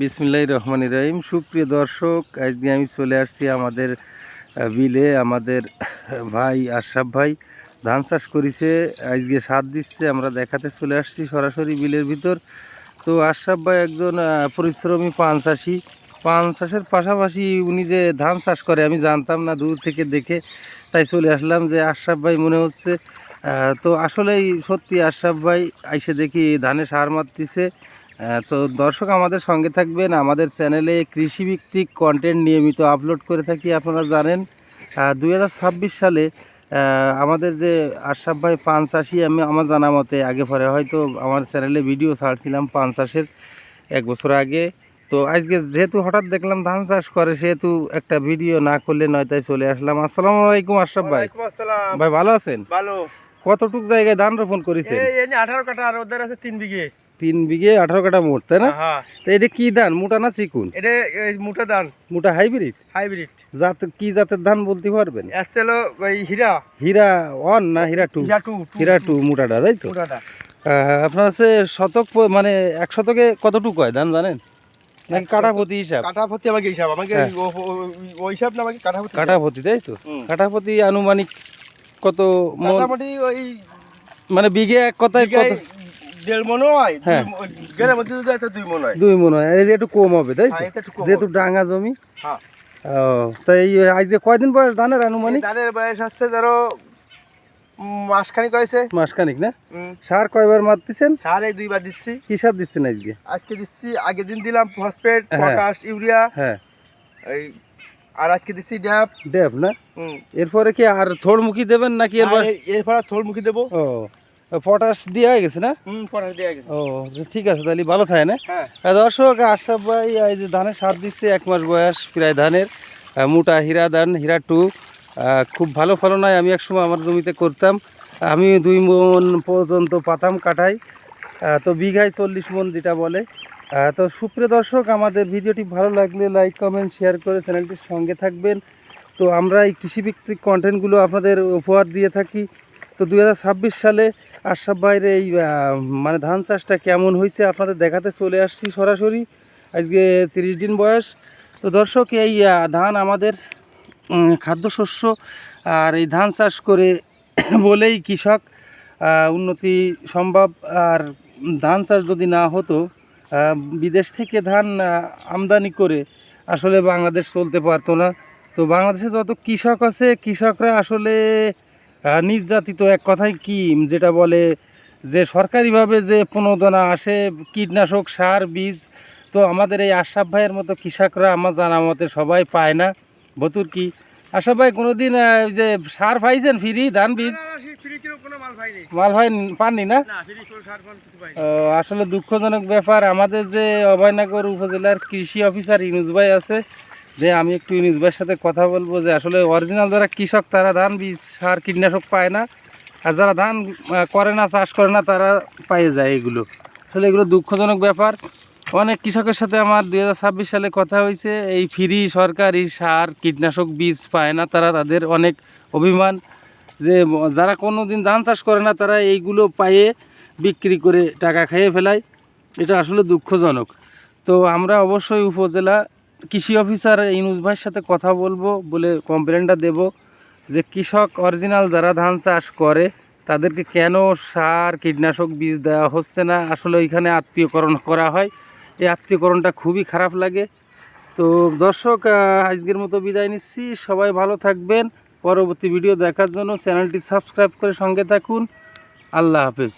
বিসমিল্লাহির রহমানির রহিম। সুপ্রিয় দর্শক, আজকে আমি চলে আসছি আমাদের বিলে। আমাদের ভাই আশরাফ ভাই ধান চাষ করেছে, আজকে সার দিচ্ছে। আমরা দেখাতে চলে আসছি সরাসরি বিলের ভিতর। তো আশরাফ ভাই একজন পরিশ্রমী পান চাষি। পান চাষের পাশাপাশি উনি যে ধান চাষ করে আমি জানতাম না, দূর থেকে দেখে তাই চলে আসলাম যে আশরাফ ভাই মনে হচ্ছে। তো আসলেই সত্যি আশরাফ ভাই আইসে দেখি ধানে সার মারতেছে। তো দর্শক আমাদের সঙ্গে থাকবেন। আমাদের চ্যানেলে কৃষিভিত্তিক কন্টেন্ট নিয়মিত আপলোড করে থাকি, আপনারা জানেন। 2026 সালে আমাদের যে আশরাফ ভাই পান চাষি, আমি আমার জানা মতে আগে পরে হয়তো আমার চ্যানেলে ভিডিও ছাড়ছিলাম পান চাষের 1 বছর আগে। তো আজকে যেহেতু হঠাৎ দেখলাম ধান চাষ করে, সেহেতু একটা ভিডিও না করলে নয়, তাই চলে আসলাম। আসসালামু আলাইকুম আশরাফ ভাই। ভাই ভালো আছেন? ভালো। কতটুক জায়গায় ধান রোপণ করেছেন? 18 কাঠা, আর ওদের আছে 3 বিঘে। 3 বিঘে 18 কাঠা মোট, তাই না? হ্যাঁ। তো এটা কি ধান, মোটা না চিকুন? এটা মোটা ধান। মোটা হাইব্রিড? হাইব্রিড। জাত কি জাতের ধান বলতে পারবেন? এসেলো ওই হীরা। হীরা 1 না হীরা 2? হীরা 2 মোটাটা, তাই তো? মোটাটা। আপনার আছে শতক, মানে 1 শতকে কতটুকু হয় ধান জানেন নাকি কাঠাপতি হিসাব? কাঠাপতি আমাকে হিসাব, আমাকে ওই হিসাব না, আমাকে কাঠাপতি। কাঠাপতি, তাই তো? কাঠাপতি আনুমানিক কত মণ? মোটামুটি ওই মানে বিঘে এক কথায় কত? 1.5 মণ হয়। হ্যাঁ, গেরের মধ্যে যদি আছে 2 মণ হয়। 2 মণ হয়। এই যে একটু কম হবে, তাই তো? যেহেতু ডাঙ্গা জমি। হ্যাঁ। ও, তাই আজকে কয়দিন বয়স ধানের আনুমানিক? ধানের বয়স আসছে ধরো মাসখানিক হয়েছে। মাসখানিক না? সার কয়বার মারতেছেন? সার এই 2 বার দিচ্ছি। কি সার দিচ্ছেন আজকে? আজকে দিচ্ছি, আগের দিন দিলাম ফসফেট, পটাশ, ইউরিয়া। হ্যাঁ। এই আর আজকে দিচ্ছি ড্যাপ। ড্যাপ না? এরপরে কি আর থোড়মুখি দেবেন নাকি? এরপর থোড়মুখি দেবো। ও, পটাশ দেওয়া হয়ে গেছে না? পটাশ দেওয়া গেছে। ও, ঠিক আছে, তাহলে ভালো থাকে না? হ্যাঁ। দর্শক, আশরাফ ভাই এই যে ধানের সার দিচ্ছে, 1 মাস বয়স প্রায় ধানের। মোটা হীরা ধান, হীরা 2। খুব ভালো ফলন হয়। আমি একসময় আমার জমিতে করতাম, আমি 2 মণ পর্যন্ত পাতাম কাটাই। তো বিঘায় 40 মণ যেটা বলে। তো সুপ্রিয় দর্শক, আমাদের ভিডিওটি ভালো লাগলে লাইক, কমেন্ট, শেয়ার করে চ্যানেলটির সঙ্গে থাকবেন। তো আমরা এই কৃষিভিত্তিক কন্টেন্টগুলো আপনাদের উপহার দিয়ে থাকি। তো 2026 সালে আশরাফ ভাইয়ের এই মানে ধান চাষটা কেমন হয়েছে আপনাদের দেখাতে চলে আসছি সরাসরি। আজকে 30 দিন বয়স। তো দর্শক, এই ধান আমাদের খাদ্যশস্য, আর এই ধান চাষ করে বলেই কৃষক উন্নতি সম্ভব। আর ধান চাষ যদি না হতো, বিদেশ থেকে ধান আমদানি করে আসলে বাংলাদেশ চলতে পারতো না। তো বাংলাদেশে যত কৃষক আছে, কৃষকরা আসলে নির্যাতিত, এক কথায় কি যেটা বলে যে সরকারিভাবে যে প্রণোদনা আসে, কীটনাশক, সার, বীজ, তো আমাদের এই আশরাফ ভাইয়ের মতো কৃষকরা আমার জানা মতে সবাই পায় না। বতুর কি আশরাফ ভাই কোনোদিন যে সার পাইছেন ফ্রি, ধান বীজ? মাল পাননি না? আসলে দুঃখজনক ব্যাপার। আমাদের যে অভয়নগর উপজেলার কৃষি অফিসার ইউনুস ভাই আছে, যে আমি একটু ইউনুস ভাইয়ের সাথে কথা বলবো যে আসলে অরিজিনাল যারা কৃষক তারা ধান বীজ, সার, কীটনাশক পায় না, আর যারা ধান করে না, চাষ করে না, তারা পেয়ে যায় এগুলো। আসলে এগুলো দুঃখজনক ব্যাপার। অনেক কৃষকের সাথে আমার 2026 সালে কথা হয়েছে, এই ফ্রি সরকারি সার, কীটনাশক, বীজ পায় না তারা, তাদের অনেক অভিমান যে যারা কোনো দিন ধান চাষ করে না তারা এইগুলো পায়ে বিক্রি করে টাকা খেয়ে ফেলায়। এটা আসলে দুঃখজনক। তো আমরা অবশ্যই উপজেলা কৃষি অফিসার ইউনুস ভাইয়ের সাথে কথা বলবো, বলে কমপ্লেনটা দেব যে কৃষক অরিজিনাল যারা ধান চাষ করে তাদেরকে কেন সার, কীটনাশক, বীজ দেওয়া হচ্ছে না। আসলে ওইখানে আত্মীয়করণ করা হয়, এই আত্মীয়করণটা খুবই খারাপ লাগে। তো দর্শক, আজকের মতো বিদায় নিচ্ছি। সবাই ভালো থাকবেন। পরবর্তী ভিডিও দেখার জন্য চ্যানেলটি সাবস্ক্রাইব করে সঙ্গে থাকুন। আল্লাহ হাফেজ।